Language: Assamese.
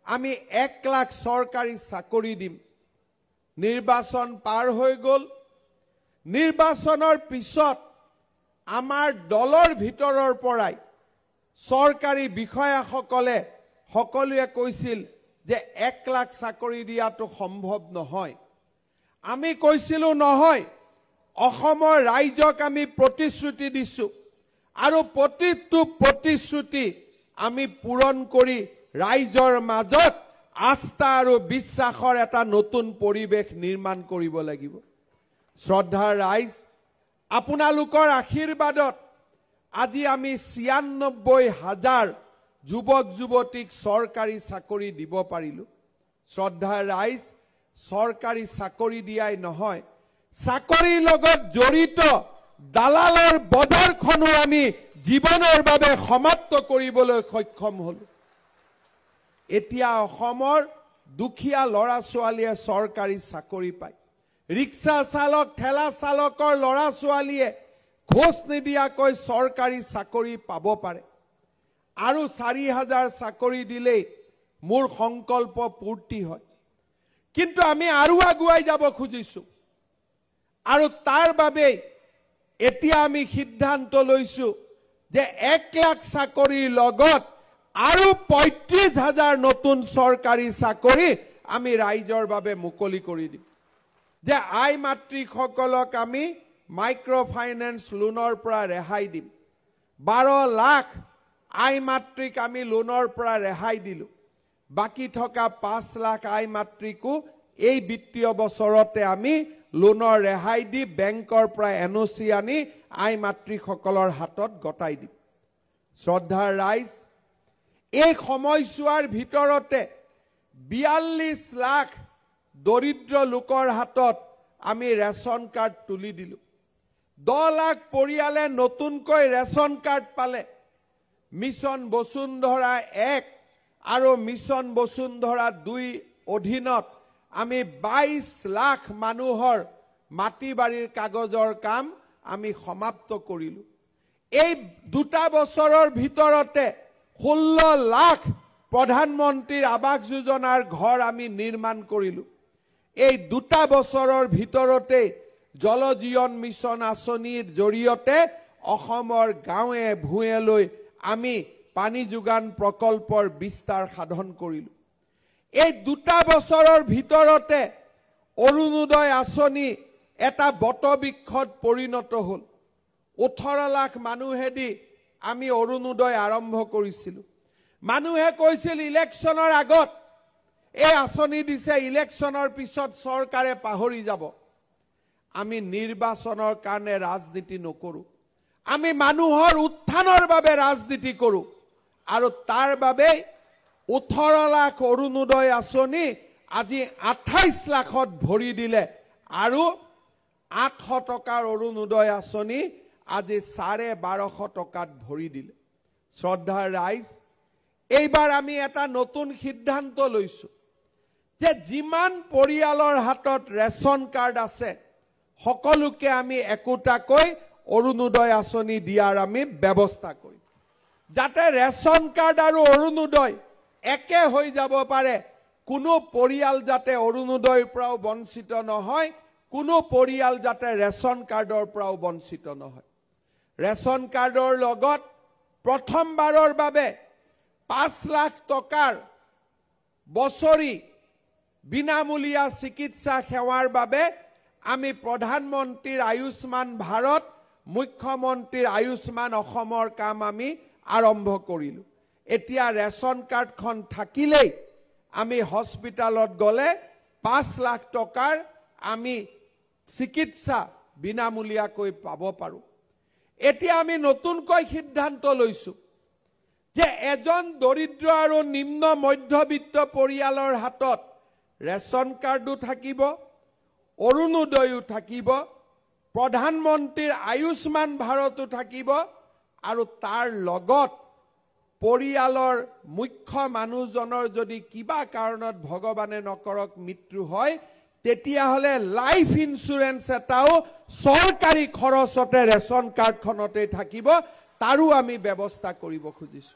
আমি 1 লাখ সৰকাৰি চাকৰি দিম নিৰ্বাচন পাৰ হয়ে গল নিৰ্বাচনৰ পিছত আমাৰ দলৰ ভিতৰৰ পৰাই সৰকাৰি বিষয়াসকলে সকলোৱে কৈছিল যে 1 লাখ চাকৰি দিয়াটো সম্ভৱ নহয় আমি কৈছিলো নহয় অসমৰ ৰাইজক আমি প্ৰতিশ্ৰুতি দিছো আৰু প্ৰতিটো প্ৰতিশ্ৰুতি আমি পূৰণ কৰি ৰাইজৰ মাজত আস্থা আৰু বিশ্বাসৰ এটা নতুন পৰিৱেশ নিৰ্মাণ কৰিব লাগিব শ্ৰদ্ধাৰ ৰাইজ আপোনালোকৰ আশীৰ্বাদত আজি আমি ৯৬,০০০ যুৱক যুৱতীক চৰকাৰী চাকৰি দিব পাৰিলো শ্ৰদ্ধাৰ ৰাইজ চৰকাৰী চাকৰি দিয়াই নহয় চাকৰিৰ লগত জড়িত দালালৰ বজাৰখনো আমি জীৱনৰ বাবে সমাপ্ত কৰিবলৈ সক্ষম হলো এতিয়া অসমৰ দুখীয়া ল'ৰা ছোৱালীয়ে চৰকাৰী চাকৰি পায় ৰিক্সা চালক ঠেলা চালকৰ ল'ৰা ছোৱালীয়ে ঘোষ নিদিয়াকৈ চৰকাৰী চাকৰি পাব পাৰে আৰু ৪,০০০ চাকৰি দিলে মোৰ সংকল্প পূৰ্তি হয় কিন্তু আমি আৰু আগুৱাই যাব খুজিছো আৰু তাৰ বাবে এতিয়া আমি সিদ্ধান্ত লৈছো যে 1 লাখ চাকৰিৰ লগত আৰু ৩৫,০০০ নতুন চৰকাৰী চাকৰি আমি ৰাইজৰ বাবে মুকলি কৰি দিম যে আই মাতৃসকলক আমি মাইক্ৰ ফাইনেন্স লোনৰ পৰা ৰেহাই দিম 12 লাখ আই মাতৃক আমি লোনৰ পৰা ৰেহাই দিলো বাকি থকা 5 লাখ আই মাতৃকো এই বিত্তীয় বছৰতে আমি লোনৰ ৰেহাই দি বেংকৰ পৰা এনঅচি আনি আই মাতৃসকলৰ হাতত গটাই দিম শ্ৰদ্ধাৰ ৰাইজ এই সময়ছোৱাৰ ভিতৰতে ৪২ লাখ দৰিদ্ৰ লোকৰ হাতত আমি ৰেশন কাৰ্ড তুলি দিলো 10 লাখ পৰিয়ালে নতুনকৈ ৰেশন কাৰ্ড পালে মিছন বসুন্ধৰা 1 আৰু মিছন বসুন্ধৰা 2 অধীনত আমি 22 লাখ মানুহৰ মাটি বাৰীৰ কাগজৰ কাম আমি সমাপ্ত কৰিলো এই দুটা বছৰৰ ভিতৰতে 16 লাখ প্ৰধানমন্ত্ৰীৰ আৱাস যোজনাৰ ঘৰ আমি নিৰ্মাণ কৰিলো এই দুটা বছৰৰ ভিতৰতে জল জীৱন মিছন আঁচনিৰ জৰিয়তে অসমৰ গাঁৱে ভূঞেলৈ আমি পানী যোগান প্ৰকল্পৰ বিস্তাৰ সাধন কৰিলো এই দুটা বছৰৰ ভিতৰতে অৰুণোদয় আঁচনি এটা বটবৃক্ষত পৰিণত হল 18 লাখ মানুহেদি আমি অৰুণোদয় আৰম্ভ কৰিছিলো মানুহে কৈছিল ইলেকশ্যনৰ আগত এই আঁচনি দিছে ইলেকশ্যনৰ পিছত চৰকাৰে পাহৰি যাব আমি নিৰ্বাচনৰ কাৰণে ৰাজনীতি নকৰো আমি মানুহৰ উত্থানৰ বাবে ৰাজনীতি কৰো আৰু তাৰ বাবে 18 লাখ অৰুণোদয় আঁচনি আজি 28 লাখত ভৰি দিলে আৰু 800 টকাৰ অৰুণোদয় আঁচনি আজি 1250 টকাত ভৰি দিলে শ্ৰদ্ধাৰ ৰাইজ এইবাৰ আমি এটা নতুন সিদ্ধান্ত লৈছো যে যিমান পৰিয়ালৰ হাতত ৰেশন কাৰ্ড আছে সকলোকে আমি একোটাকৈ অৰুণোদয় আঁচনি দিয়াৰ আমি ব্যৱস্থা কৰিম যাতে ৰেশন কাৰ্ড আৰু অৰুণোদয় একে হৈ যাব পাৰে কোনো পৰিয়াল যাতে অৰুণোদয়ৰ পৰাও বঞ্চিত নহয় কোনো পৰিয়াল যাতে ৰেশন কাৰ্ডৰ পৰাও বঞ্চিত নহয় ৰেশন কাৰ্ডৰ লগত প্ৰথমবাৰৰ বাবে 5 লাখ টকাৰ বছৰি বিনামূলীয়া চিকিৎসা সেৱাৰ বাবে আমি প্ৰধানমন্ত্ৰীৰ আয়ুষ্মান ভাৰত মুখ্যমন্ত্ৰীৰ আয়ুষ্মান অসমৰ কাম আমি আৰম্ভ কৰিলো এতিয়া ৰেশন কাৰ্ডখন থাকিলেই আমি হস্পিটালত গলে 5 লাখ টকাৰ আমি চিকিৎসা বিনামূলীয়াকৈ পাব পাৰো এতিয়া আমি নতুনকৈ সিদ্ধান্ত লৈছো যে এজন দৰিদ্ৰ আৰু নিম্ন মধ্যবিত্ত পৰিয়ালৰ হাতত ৰেশন কাৰ্ডো থাকিব অৰুণোদয়ো থাকিব প্ৰধানমন্ত্ৰীৰ আয়ুষ্মান ভাৰতো থাকিব আৰু তাৰ লগত পৰিয়ালৰ মুখ্য মানুহজনৰ যদি কিবা কাৰণত ভগৱানে নকৰক মৃত্যু হয় তেতিয়াহলে লাইফ ইন্সুৰেন্স এটাও চৰকাৰী খৰচতে ৰেশন কাৰ্ডখনতে থাকিব তাৰো আমি ব্যৱস্থা কৰিব খুজিছো